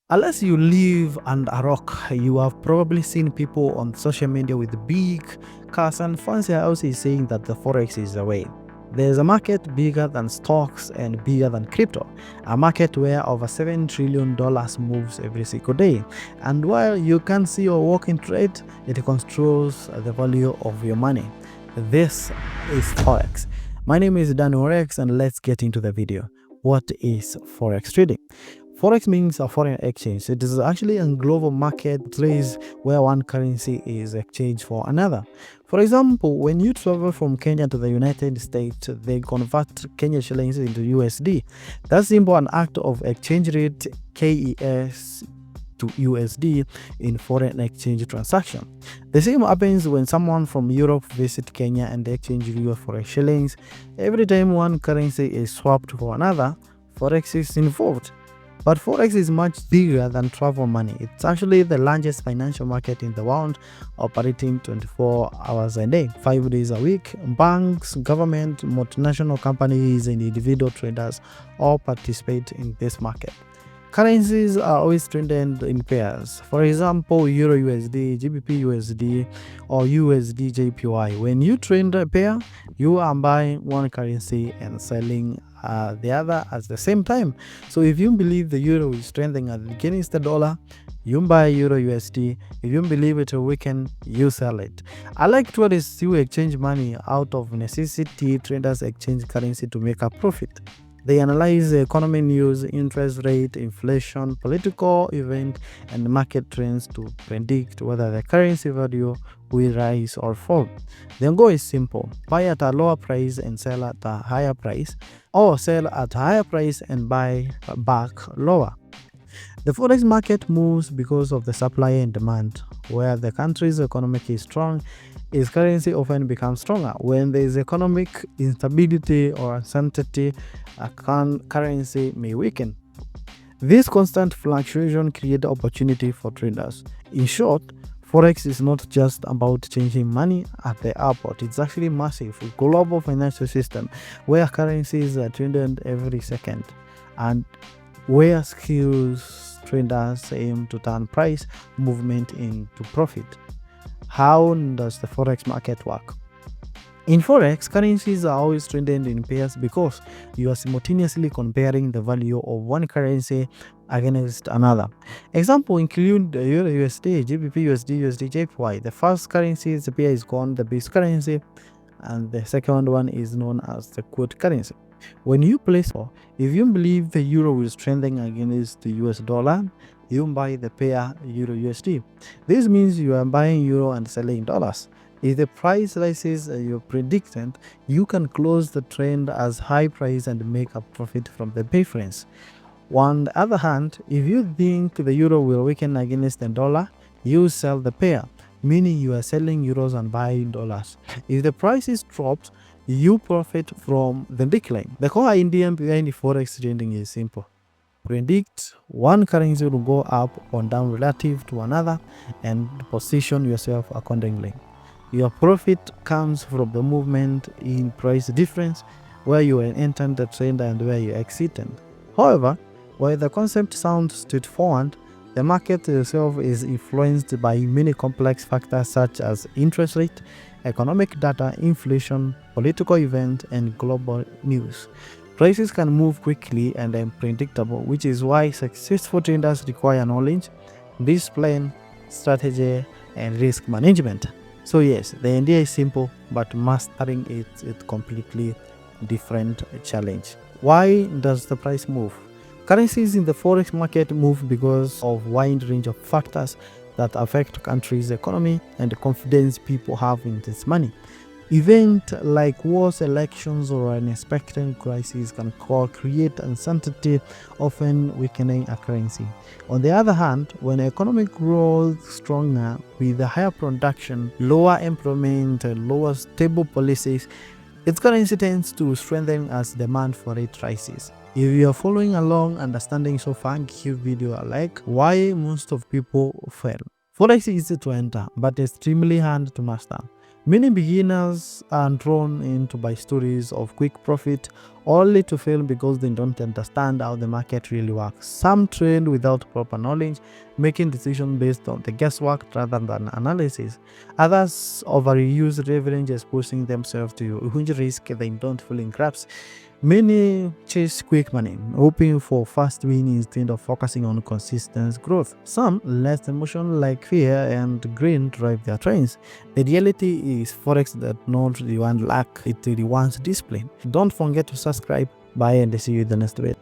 Unless you live under a rock, you have probably seen people on social media with big cars and fancy houses saying that the Forex is the way. There's a market bigger than stocks and bigger than crypto, a market where over $7 trillion moves every single day. And while you can't see or walk in trade, it controls the value of your money. This is Forex. My name is Dan Forex, and let's get into the video. What is Forex trading? Forex means a foreign exchange. It is actually a global marketplace where one currency is exchanged for another. For example, when you travel from Kenya to the United States, they convert Kenya shillings into USD. That's simple an act of exchange rate KES to USD in foreign exchange transaction. The same happens when someone from Europe visits Kenya and exchange US for shillings. Every time one currency is swapped for another, Forex is involved. But Forex is much bigger than travel money. It's actually the largest financial market in the world, operating 24 hours a day, 5 days a week. Banks, government, multinational companies, and individual traders all participate in this market. Currencies are always traded in pairs. For example, Euro USD, GBP USD, or USD JPY. When you trade a pair, you are buying one currency and selling the other at the same time. So if you believe the euro is strengthening against the dollar, you buy Euro USD. If you believe it will weaken, you sell it. Unlike tourists who exchange money out of necessity, traders exchange currency to make a profit. They analyze the economy news, interest rate, inflation, political event, and market trends to predict whether the currency value will rise or fall. The goal is simple: buy at a lower price and sell at a higher price, or sell at a higher price and buy back lower. The forex market moves because of the supply and demand. Where the country's economic is strong, its currency often becomes stronger. When there is economic instability or uncertainty, a currency may weaken. This constant fluctuation creates opportunity for traders. In short, Forex is not just about changing money at the airport. It's actually massive global financial system where currencies are traded every second, and where skills traders aim to turn price movement into profit. How does the Forex market work? In Forex, currencies are always traded in pairs because you are simultaneously comparing the value of one currency against another. Example include the Euro USD, GBP USD, USD JPY. The first currency pair is called the base currency, and the second one is known as the quote currency. When you place, if you believe the euro will strengthen against the US dollar, you buy the pair Euro USD. This means you are buying euro and selling dollars. If the price rises as you predicted, you can close the trend as high price and make a profit from the difference. On the other hand, if you think the euro will weaken against the dollar, you sell the pair, meaning you are selling euros and buying dollars. If the price is dropped, you profit from the decline. The core idea behind forex trading is simple: predict one currency will go up or down relative to another and position yourself accordingly. Your profit comes from the movement in price difference, where you enter the trend and where you exited. However, while the concept sounds straightforward, the market itself is influenced by many complex factors such as interest rate, economic data, inflation, political events, and global news. Prices can move quickly and unpredictable, which is why successful traders require knowledge, discipline, strategy, and risk management. So yes, the idea is simple, but mastering it is a completely different challenge. Why does the price move? Currencies in the forex market move because of a wide range of factors that affect countries' economy and the confidence people have in this money. Events like wars, elections, or unexpected crises can create uncertainty, often weakening a currency. On the other hand, when economic growth stronger with a higher production, lower employment, and lower stable policies, its currency tends to strengthen as demand for it rises. If you are following along, understanding so far, give video a like. Why most of people fail? Forex is easy to enter, but extremely hard to master. Many beginners are drawn into by stories of quick profit only to fail because they don't understand how the market really works. Some trade without proper knowledge, making decisions based on the guesswork rather than analysis. Others overuse leverage, exposing themselves to huge risk they don't fully grasp. Many chase quick money, hoping for fast win instead of focusing on consistent growth. Some let emotion like fear and greed drive their trends. The reality is Forex does not reward luck, it rewards discipline. Don't forget to subscribe. Bye and see you in the next video.